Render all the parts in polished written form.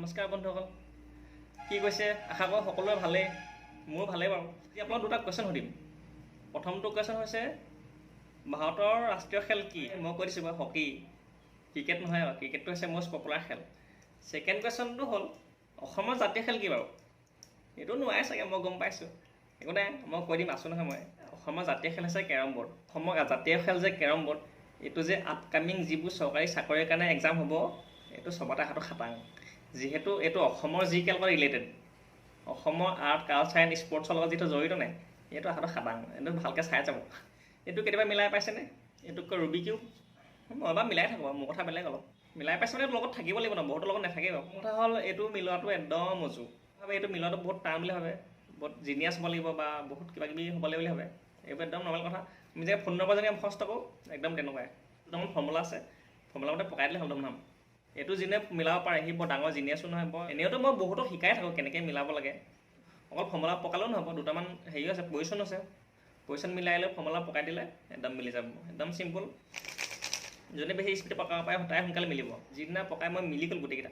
নমস্কাৰ বন্ধুসকল, কি কৈছে? আশা কৰোঁ সকলোৱে ভালেই, মোৰ ভালেই বাৰু। এতিয়া আপোনাক দুটা কুৱেশ্যন সুধিম। প্ৰথমটো কুৱেশ্যন হৈছে ভাৰতৰ ৰাষ্ট্ৰীয় খেল কি? মই কৈ দিছোঁ বাৰু হকী, ক্ৰিকেট নহয় আৰু, ক্ৰিকেটটো হৈছে মষ্ট পপুলাৰ খেল। ছেকেণ্ড কুৱেশ্যনটো হ'ল অসমৰ জাতীয় খেল কি বাৰু? এইটো নোৱাৰে চাগে, মই গম পাইছোঁ, একো নাই, মই কৈ দিম, আছোঁ নহয় মই। অসমৰ জাতীয় খেল হৈছে কেৰম বৰ্ড। অসমৰ জাতীয় খেল যে কেৰম বৰ্ড, এইটো যে আপকামিং যিবোৰ চৰকাৰী চাকৰিৰ কাৰণে এক্সাম হ'ব, এইটো চবতে হাতত খাটাং। যিহেতু এইটো অসমৰ যি খেলৰ লগত ৰিলেটেড, অসমৰ আৰ্ট কালচাৰ এণ্ড স্পৰ্টছৰ লগত যিটো জড়িত নাই, এইটো হাতত খাটাং। এইটো ভালকৈ চাই যাব। এইটো কেতিয়াবা মিলাই পাইছেনে? এইটোতকৈ ৰুবিকিউ মই এবাৰ মিলাই থাকোঁ, মোৰ কথা বেলেগ অলপ। মিলাই পাইছে মানে লগত থাকিব লাগিব ন, বহুতৰ লগত নাথাকিব। কথা হ'ল এইটো মিলোৱাটো একদম উজু। ভাবে এইটো মিলোৱাটো বহুত টান বুলি ভাবে, বহুত জিনিয়াছ হ'ব লাগিব বা বহুত কিবা কিবি হ'ব লাগিব বুলি ভাবে। এইবোৰ একদম নৰ্মেল কথা। আমি যে ফোন নম্বৰ যেনেকৈ মুখস্থ কৰোঁ, একদম তেনেকুৱাই। দুটামান ফৰ্মুলা আছে, ফৰ্মুলামতে পকাই দিলে হ'ল ধুমধাম। এইটো যোনে মিলাব পাৰে সি বৰ ডাঙৰ জিনিয়াছো নহয়। এনেওতো মই বহুতক শিকাই থাকোঁ কেনেকৈ মিলাব লাগে। অকল ফৰ্মুলা পকালেও নহ'ব, দুটামান হেৰিও আছে, পজিশ্যন আছে। পজিশ্যন মিলাই লৈ ফৰ্মুলা পকাই দিলে একদম মিলি যাব, একদম চিম্পুল। যোনে বেছি স্পীডে পকাব পাৰে তাই সোনকালে মিলিব। যিদিনা পকাই মই মিলি গ'ল গোটেইকেইটা,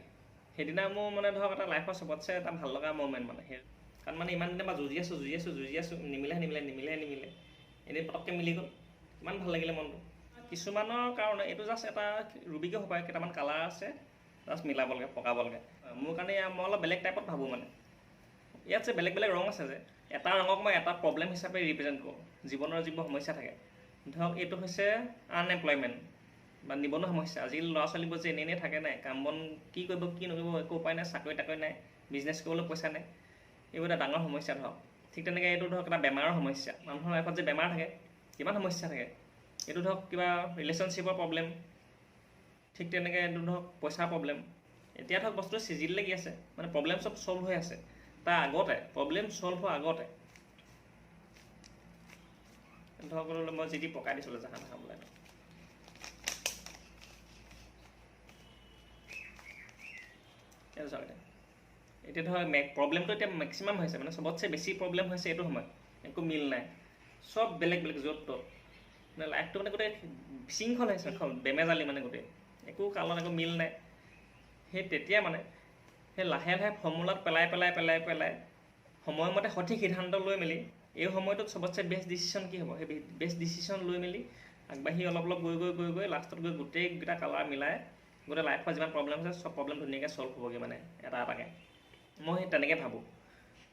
সেইদিনা মোৰ মানে ধৰক এটা লাইফৰ চবতছে এটা ভাল লগা ম'মেণ্ট মানে সেই। কাৰণ মানে ইমান দিনে মই যুঁজি আছোঁ, নিমিলে এনেই পটককৈ মিলি গ'ল, কিমান ভাল লাগিলে মনটো। কিছুমানৰ কাৰণে এইটো জাষ্ট এটা ৰুবিকে হ'ব পাৰে, কেইটামান কালাৰ আছে জাষ্ট মিলাব লাগে, পকাব লাগে। মোৰ কাৰণে মই অলপ বেলেগ টাইপত ভাবোঁ মানে। ইয়াত যে বেলেগ বেলেগ ৰং আছে যে, এটা ৰঙক মই এটা প্ৰব্লেম হিচাপে ৰিপ্ৰেজেণ্ট কৰোঁ। জীৱনৰ যিবোৰ সমস্যা থাকে, ধৰক এইটো হৈছে আনএমপ্লয়মেণ্ট বা নিবনুৱা সমস্যা। আজিকালি ল'ৰা ছোৱালীবোৰ যে এনেই থাকে নাই, কাম বন কি কৰিব কি নকৰিব একো উপায় নাই, চাকৰি তাকৰি নাই, বিজনেছ কৰিবলৈ পইচা নাই, এইবোৰ এটা ডাঙৰ সমস্যা ধৰক। ঠিক তেনেকৈ এইটো ধৰক এটা বেমাৰৰ সমস্যা। মানুহৰ লাইফত যে বেমাৰ থাকে, কিমান সমস্যা থাকে। এইটো ধৰক কিবা ৰিলেশ্যনশ্বিপৰ প্ৰব্লেম, ঠিক তেনেকৈ এইটো ধৰক পইচাৰ প্ৰব্লেম। এতিয়া ধৰক বস্তুটো চিজিল লাগি আছে, মানে প্ৰব্লেম চব ছল্ভ হৈ আছে। তাৰ আগতে প্ৰব্লেম ছল্ভ হোৱাৰ আগতে ধৰক মই যি দি পকাই দিছিলোঁ জাহা তাহা বোলে। এতিয়া ধৰক প্ৰব্লেমটো এতিয়া মেক্সিমাম হৈছে, মানে চবতছে বেছি প্ৰব্লেম হৈছে এইটো সময়ত। একো মিল নাই, চব বেলেগ বেলেগ য'ত ত'ত, মানে লাইফটো মানে গোটেই বিশৃংখল হৈছে, বেমেজালি মানে গোটেই, একো কালত একো মিল নাই। সেই তেতিয়া মানে সেই লাহে লাহে ফৰ্মুলাত পেলাই সময়মতে সঠিক সিদ্ধান্ত লৈ মেলি এই সময়টোত চবতছে বেষ্ট ডিচিশ্যন কি হ'ব, সেই বেষ্ট ডিচিশ্যন লৈ মেলি আগবাঢ়ি অলপ গৈ লাষ্টত গৈ গোটেইকেইটা কালাৰ মিলাই গোটেই লাইফৰ যিমান প্ৰব্লেম আছে চব প্ৰব্লেম ধুনীয়াকৈ ছল্ভ হ'বগৈ মানে এটা এটাকৈ। মই সেই তেনেকৈ ভাবোঁ।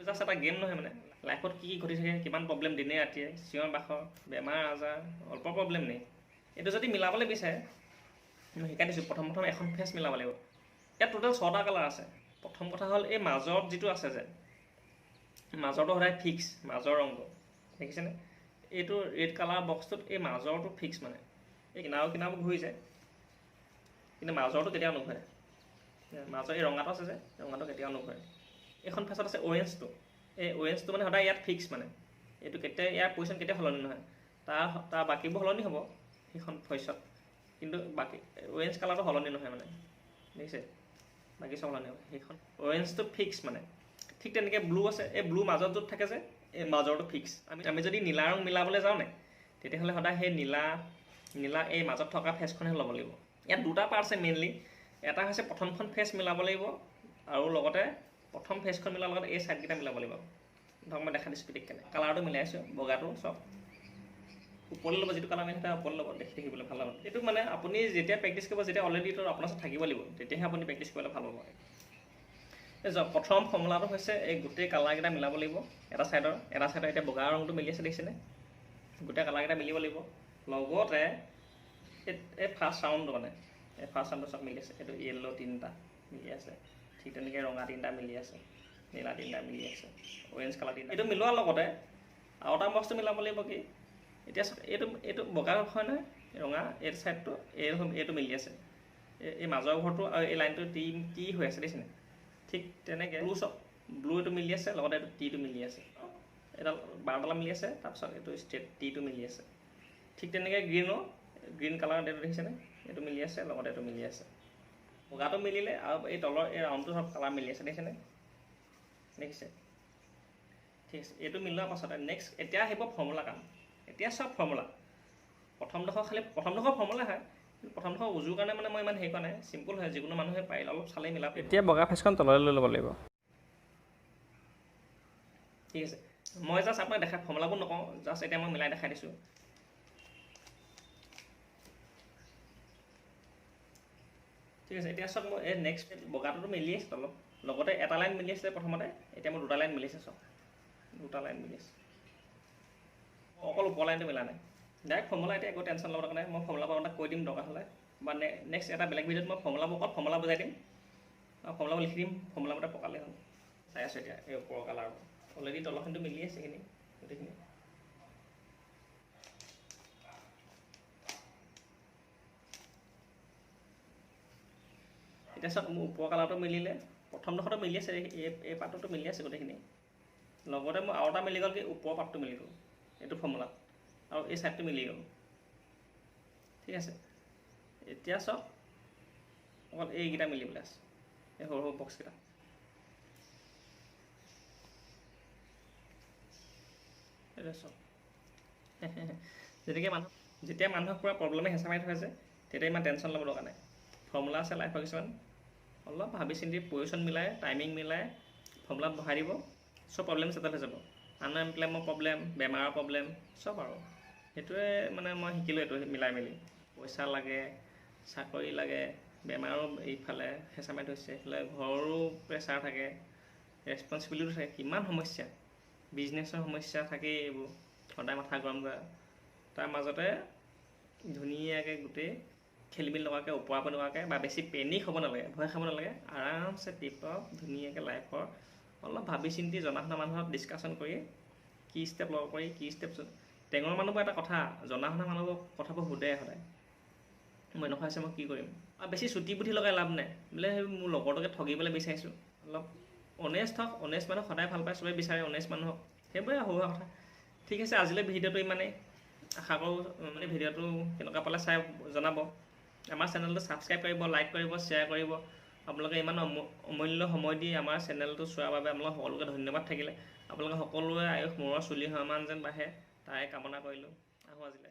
জাষ্ট এটা গেম নহয় মানে, লাইফত কি কি ঘটি থাকে, কিমান প্ৰব্লেম দিনে ৰাতিয়ে, চিঞৰ বাখৰ, বেমাৰ আজাৰ, অল্প প্ৰব্লেম নেই। এইটো যদি মিলাবলৈ বিচাৰে মই শিকাই দিছোঁ। প্ৰথম এখন ফেচ মিলাব লাগিব। ইয়াত টোটেল 6টা কালাৰ আছে। প্ৰথম কথা হ'ল এই মাজত যিটো আছে যে, মাজৰটো সদায় ফিক্স, মাজৰ ৰংটো দেখিছেনে? এইটো ৰেড কালাৰ বক্সটোত এই মাজৰটো ফিক্স, মানে এই কিনাৰবোৰ ঘূৰি যায়, কিন্তু মাজৰটো কেতিয়াও নুঘূৰে। মাজৰ এই ৰঙাটো আছে যে, ৰঙাটো কেতিয়াও নুঘূৰে। এইখন ফেচত আছে অৰেঞ্জটো, এই অৰেঞ্জটো মানে সদায় ইয়াত ফিক্স, মানে এইটো কেতিয়া ইয়াৰ পজিশ্যন কেতিয়াও সলনি নহয়। তাৰ বাকীবোৰ সলনি হ'ব সেইখন ফেচত, কিন্তু বাকী অৰেঞ্জ কালাৰটো সলনি নহয় মানে, দেখিছে? বাকী চব সলনি হ'ব, সেইখন অৰেঞ্জটো ফিক্স মানে। ঠিক তেনেকৈ ব্লু আছে, এই ব্লু মাজত য'ত থাকে যে, এই মাজৰটো ফিক্স। আমি যদি নীলা ৰং মিলাবলৈ যাওঁ নাই, তেতিয়াহ'লে সদায় সেই নীলা এই মাজত থকা ফেচখনহে ল'ব লাগিব। ইয়াত দুটা পাৰ্ট আছে মেইনলি। এটা হৈছে প্ৰথমখন ফেচ মিলাব লাগিব, আৰু লগতে প্ৰথম ফেচখন মিলোৱাৰ লগত এই ছাইডকেইটা মিলাব লাগিব। ধৰক মই দেখা দিছোঁ পিটিক কেনে কালাৰটো মিলাই আছোঁ, বগাটো চব ওপৰলৈ ল'ব, যিটো কালাৰ মিলে সেইটো ওপৰলৈ ল'ব, দেখিবলৈ ভাল হ'ব। এইটো মানে আপুনি যেতিয়া প্ৰেক্টিছ কৰিব, যেতিয়া অলৰেডি এইটো আপোনাৰ ওচৰত থাকিব লাগিব, তেতিয়াহে আপুনি প্ৰেক্টিছ কৰিলে ভাল হ'ব। প্ৰথম ফৰ্মুলাটো হৈছে এই গোটেই কালাৰকেইটা মিলাব লাগিব। এটা ছাইডৰ এতিয়া বগা ৰংটো মিলি আছে, দেখিছেনে? গোটেই কালাৰকেইটা মিলিব লাগিব। লগতে এই ফাৰ্ষ্ট ৰাউণ্ডটো মানে, এই ফাৰ্ষ্ট ৰাউণ্ডটো চব মিলি আছে। এইটো য়েল্ল' 3টা মিলি আছে, ঠিক তেনেকৈ ৰঙা 3টা মিলি আছে, নীলা 3টা মিলি আছে, অৰেঞ্জ কালাৰ 3টা। এইটো মিলোৱাৰ লগতে আৰু এটা বস্তু মিলাব লাগিব কি, এতিয়া এইটো বগা হয় নহয়, ৰঙা এইটো ছাইডটো এইটো মিলি আছে, এই মাজৰ ঘৰটো আৰু এই লাইনটো টি হৈ আছে, দেখিছেনে? ঠিক তেনেকৈ ব্লু এইটো মিলি আছে, লগতে এইটো টিটো মিলি আছে, এডাল 12ডাল মিলি আছে, তাৰপিছত এইটো ষ্ট্ৰেট টিটো মিলি আছে। ঠিক তেনেকৈ গ্ৰীণ কালাৰ এইটো দেখিছেনে? এইটো মিলি আছে, লগতে এইটো মিলি আছে। বগাটো মিলিলে আৰু এই তলৰ এই ৰাউণ্ডটো চব কালাৰ মিলি আছে, দেখিছেনে? দেখিছে? ঠিক আছে। এইটো মিলোৱাৰ পাছতে নেক্সট এতিয়া আহিব ফৰ্মুলা কাম। এতিয়া চব ফৰ্মুলা, প্ৰথমডোখৰ ফৰ্মুলা হয়, প্ৰথমডোখৰ উজুৰ কাৰণে মানে মই ইমান হেৰি কৰা নাই, চিম্পুল হয়, যিকোনো মানুহে পাৰিলে অলপ চালেই মিলাব। এতিয়া বগা ফেচখন তললৈ লৈ ল'ব লাগিব। ঠিক আছে, মই জাষ্ট আপোনাক দেখাই ফৰ্মুলাবোৰ নকওঁ, জাষ্ট এতিয়া মই মিলাই দেখাই দিছোঁ। ঠিক আছে, এতিয়া চাওক মই এই নেক্সট বগাটোতো মিলি আছে অলপ, লগতে এটা লাইন মিলি আছিলে প্ৰথমতে, এতিয়া মোৰ দুটা লাইন মিলিছে। চাওক দুটা লাইন মিলি আছে, অকল ওপৰ লাইনটো মিলা নাই। ডাইৰেক্ট ফৰ্মুলা এতিয়া একো টেনশ্যন ল'ব দৰকাৰ নাই, মই ফৰ্মুলাবোৰ আপোনাক কৈ দিম দৰকাৰ হ'লে, বা নেক্সট এটা বেলেগ ভিডিঅ'ত মই ফৰ্মুলাবোৰ অকল ফৰ্মুলা বুজাই দিম, আৰু ফৰ্মুলাবোৰ লিখি দিম, ফৰ্মুলামতে পকালেই হ'ল। চাই আছোঁ এতিয়া এই ওপৰৰ কালাৰবোৰ অলৰেডি তলৰখিনিটো মিলি আছে, সেইখিনি গোটেইখিনি। এতিয়া চাওক মোৰ ওপৰৰ কালাৰটো মিলিলে, প্ৰথমডোখৰটো মিলি আছে, এই পাৰ্টটো মিলি আছে গোটেইখিনি। লগতে মোৰ আৰু এটা মিলি গ'ল কি ওপৰৰ পাৰ্টটো মিলি গ'ল এইটো ফৰ্মুলাত, আৰু এই ছাইডটো মিলি গ'ল। ঠিক আছে, এতিয়া চাওক অকল এইকেইটা মিলিবলৈ আছে, এই সৰু সৰু বক্সকেইটা। এতিয়া চাওক যেতিয়া মানুহক পূৰা প্ৰব্লেমে হেঁচা মাৰি থৈ আছে, তেতিয়া ইমান টেনশ্যন ল'ব দৰকাৰ নাই। ফৰ্মুলা আছে লাইফৰ কিছুমান, অলপ ভাবি চিন্তি পজিশ্যন মিলাই টাইমিং মিলাই ফৰ্মুলাত বহাই দিব, চব প্ৰব্লেম ছেটেল হৈ যাব। আনএমপ্লয়মেণ্টৰ প্ৰব্লেম, বেমাৰৰ প্ৰব্লেম, চব আৰু সেইটোৱে মানে মই শিকিলোঁ এইটো মিলাই মেলি। পইচা লাগে, চাকৰি লাগে, বেমাৰো এইফালে হেঁচা মাৰি থৈছে, এইফালে ঘৰৰো প্ৰেছাৰ থাকে, ৰেছপনচিবিলিটি থাকে, কিমান সমস্যা, বিজনেছৰ সমস্যা থাকেই, এইবোৰ সদায় মাথা গৰম কৰা। তাৰ মাজতে ধুনীয়াকৈ গোটেই খেলিমেলি নকৰাকৈ, ওপৰা নকৰাকৈ, বা বেছি পেনিক হ'ব নালাগে, ভয় খাব নালাগে, আৰামছে টিপটপ ধুনীয়াকৈ লাইফৰ অলপ ভাবি চিন্তি জনা শুনা মানুহক ডিছকাশ্যন কৰি কি ষ্টেপ ল'ব পাৰি, কি ষ্টেপ। টেঙৰ মানুহবোৰ এটা কথা, জনা শুনা মানুহবোৰ কথাবোৰ সোধে সদায়, মই এনেকুৱা হৈছে মই কি কৰিম। আৰু বেছি চুটি বুদ্ধি লগাই লাভ নাই, বোলে মোৰ লগৰটোকে ঠগিবলৈ বিচাৰিছোঁ। অলপ অনেষ্ট হওক, অনেষ্ট মানুহ সদায় ভাল পায়, চবেই বিচাৰে অনেষ্ট মানুহক, সেইবোৰে সৰু সুৰা কথা। ঠিক আছে, আজিলৈ ভিডিঅ'টো ইমানেই। আশা কৰোঁ মানে ভিডিঅ'টো কেনেকুৱা পালে চাই জনাব। আমাৰ চেনেলটো ছাবস্ক্ৰাইব কৰিব, লাইক কৰিব, শ্বেয়াৰ কৰিব। আপোনালোকে ইমান অমূল্য সময় দি আমাৰ চেনেলটো চোৱাৰ বাবে আপোনালোক সকলোকে ধন্যবাদ থাকিলে। আপোনালোকে সকলোৱে আয়ুস মূৰৰ চুলি সমান যেন বাঢ়ে, তাৰে কামনা কৰিলোঁ। আহোঁ আজিলৈ।